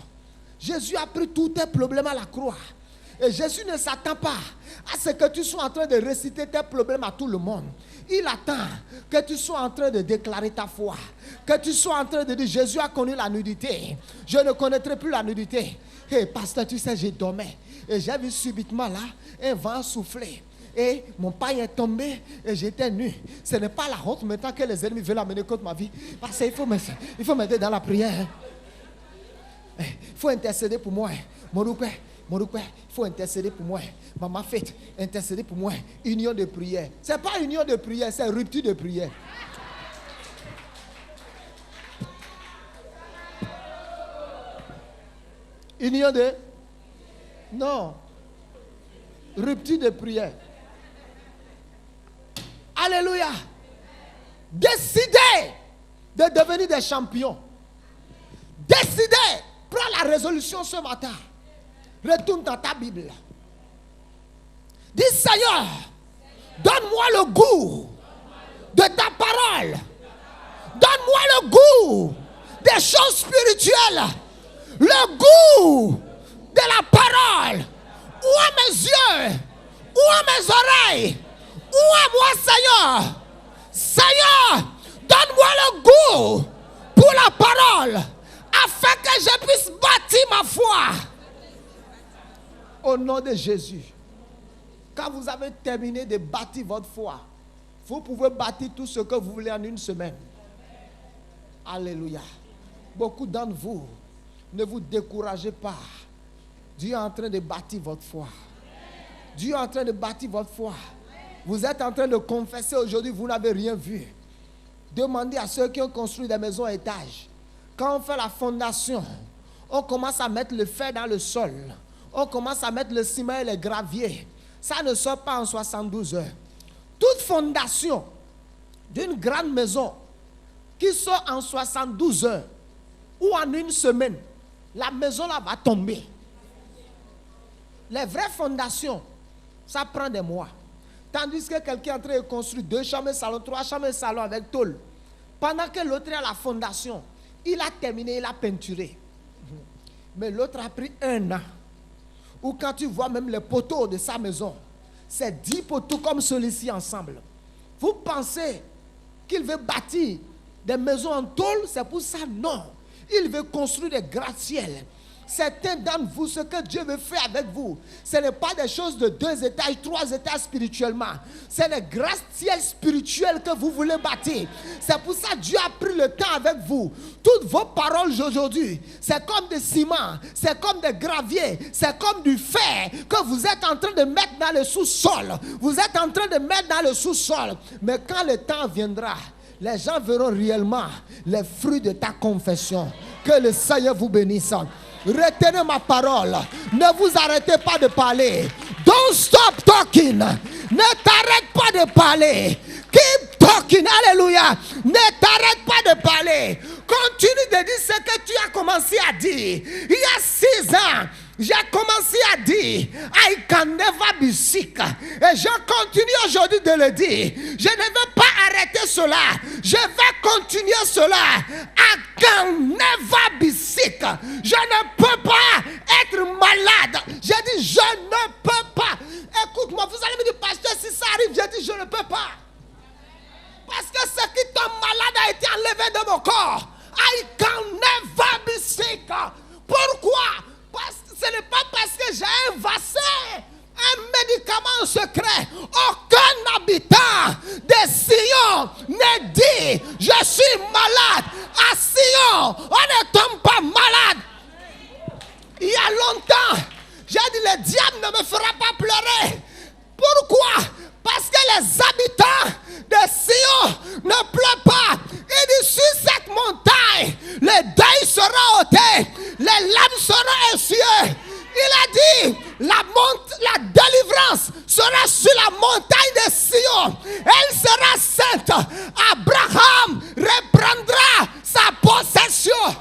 Jésus a pris tous tes problèmes à la croix. Et Jésus ne s'attend pas à ce que tu sois en train de réciter tes problèmes à tout le monde. Il attend que tu sois en train de déclarer ta foi. Que tu sois en train de dire, Jésus a connu la nudité. Je ne connaîtrai plus la nudité. Hé, pasteur, tu sais, j'ai dormi. Et j'ai vu subitement là, un vent souffler. Et mon paille est tombé et j'étais nu. Ce n'est pas la honte maintenant que les ennemis veulent amener contre ma vie. Parce qu'il faut m'aider dans la prière. Il faut intercéder pour moi. Mon père, il faut intercéder pour moi. Maman Fête, intercéder pour moi. Union de prière. Ce n'est pas union de prière, c'est rupture de prière. Union de... Non. Rupture de prière. Alléluia. Décidez de devenir des champions. Décidez. Prends la résolution ce matin. Retourne dans ta Bible. Dis Seigneur, donne-moi le goût de ta parole. Donne-moi le goût des choses spirituelles. Le goût de la parole. Où est mes yeux? Où est mes oreilles? Où est moi, Seigneur? Seigneur, donne-moi le goût pour la parole, afin que je puisse bâtir ma foi. Au nom de Jésus. Quand vous avez terminé de bâtir votre foi, vous pouvez bâtir tout ce que vous voulez en une semaine. Alléluia. Beaucoup d'entre vous, ne vous découragez pas. Dieu est en train de bâtir votre foi. Dieu est en train de bâtir votre foi. Vous êtes en train de confesser aujourd'hui, vous n'avez rien vu. Demandez à ceux qui ont construit des maisons à étages. Quand on fait la fondation, on commence à mettre le fer dans le sol. On commence à mettre le ciment et le gravier. Ça ne sort pas en 72 heures. Toute fondation d'une grande maison qui sort en 72 heures ou en une semaine, la maison là va tomber. Les vraies fondations, ça prend des mois. Tandis que quelqu'un est en train de construire 2 chambres et salon, 3 chambres et salon avec tôle. Pendant que l'autre est à la fondation, il a terminé, il a peinturé. Mais l'autre a pris 1 an. Ou quand tu vois même les poteaux de sa maison, c'est 10 poteaux comme celui-ci ensemble. Vous pensez qu'il veut bâtir des maisons en tôle? C'est pour ça? Non. Il veut construire des gratte-ciel. Certains d'entre vous, ce que Dieu veut faire avec vous, ce n'est pas des choses de 2 étages, 3 étages spirituellement. C'est les gratte-ciels spirituels que vous voulez bâtir. C'est pour ça que Dieu a pris le temps avec vous. Toutes vos paroles aujourd'hui, c'est comme des ciments, c'est comme des graviers, c'est comme du fer que vous êtes en train de mettre dans le sous-sol. Vous êtes en train de mettre dans le sous-sol. Mais quand le temps viendra, les gens verront réellement les fruits de ta confession. Que le Seigneur vous bénisse. Retenez ma parole. Ne vous arrêtez pas de parler. Don't stop talking. Ne t'arrête pas de parler. Keep talking. Alléluia. Ne t'arrête pas de parler. Continue de dire ce que tu as commencé à dire. Il y a 6 ans, j'ai commencé à dire I can never be sick. Et je continue aujourd'hui de le dire. Je ne vais pas arrêter cela. Je vais continuer cela. I can never be sick. Je ne peux pas être malade. J'ai dit je ne peux pas. Écoute-moi, vous allez me dire pasteur, si ça arrive, j'ai dit je ne peux pas. Parce que ce qui tombe malade a été enlevé de mon corps. I can never be sick. Pourquoi? Parce que ce n'est pas parce que j'ai un vaccin, un médicament secret. Aucun habitant de Sion ne dit je suis malade. À Sion, on ne tombe pas malade. Il y a longtemps, j'ai dit le diable ne me fera pas pleurer. Pourquoi? Parce que les habitants de Sion ne pleurent pas. Il dit sur cette montagne, le deuil sera ôté, les larmes seront essuyées. Il a dit, la délivrance sera sur la montagne de Sion. Elle sera sainte. Abraham reprendra sa possession.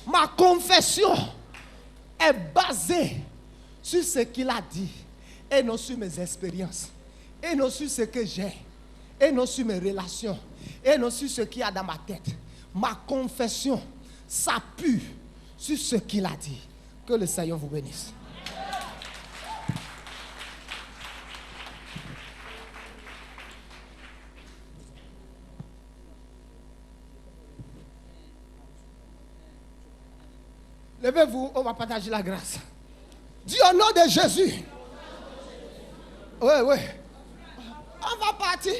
Ma confession est basée sur ce qu'il a dit et non sur mes expériences, et non sur ce que j'ai, et non sur mes relations, et non sur ce qu'il y a dans ma tête. Ma confession s'appuie sur ce qu'il a dit. Que le Seigneur vous bénisse. Levez-vous, on va partager la grâce. Dis au nom de Jésus. Oui, oui. On va partir.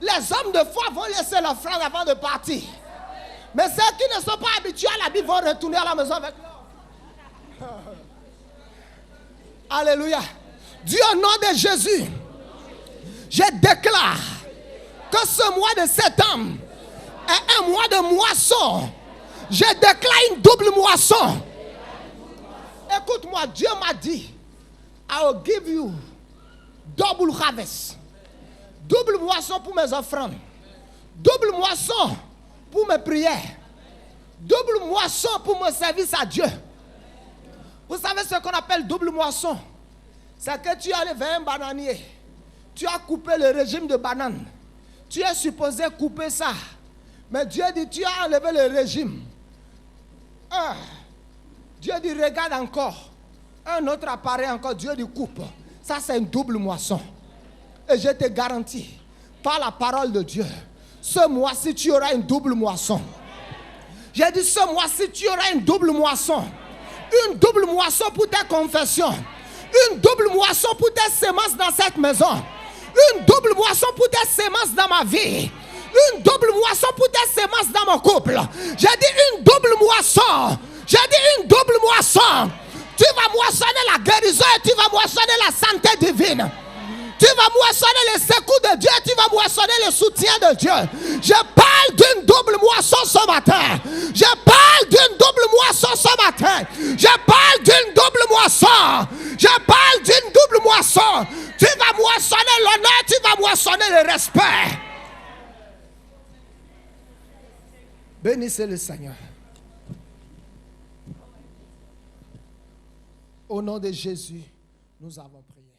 Les hommes de foi vont laisser l'offrande avant de partir. Mais ceux qui ne sont pas habitués à la Bible vont retourner à la maison avec l'or. Alléluia. Dis au nom de Jésus. Je déclare que ce mois de septembre est un mois de moisson. Je déclare une double moisson. Écoute-moi, Dieu m'a dit, I will give you double harvest. Double moisson pour mes offrandes. Double moisson pour mes prières. Double moisson pour mon service à Dieu. Vous savez ce qu'on appelle double moisson? C'est que tu allais vers un bananier. Tu as coupé le régime de banane. Tu es supposé couper ça. Mais Dieu dit, tu as enlevé le régime. Dieu dit, regarde encore. Un autre appareil encore, Dieu dit, coupe. Ça, c'est une double moisson. Et je te garantis, par la parole de Dieu, ce mois-ci, tu auras une double moisson. J'ai dit, ce mois-ci, tu auras une double moisson. Une double moisson pour tes confessions. Une double moisson pour tes semences dans cette maison. Une double moisson pour tes semences dans ma vie. Une double moisson pour tes semences dans mon couple. J'ai dit une double moisson. J'ai dit une double moisson. Tu vas moissonner la guérison et tu vas moissonner la santé divine. Tu vas moissonner les secours de Dieu, tu vas moissonner le soutien de Dieu. Je parle d'une double moisson ce matin. Je parle d'une double moisson ce matin. Je parle d'une double moisson. Je parle d'une double moisson. Tu vas moissonner l'honneur, tu vas moissonner le respect. Bénissez le Seigneur. Au nom de Jésus, nous avons prié.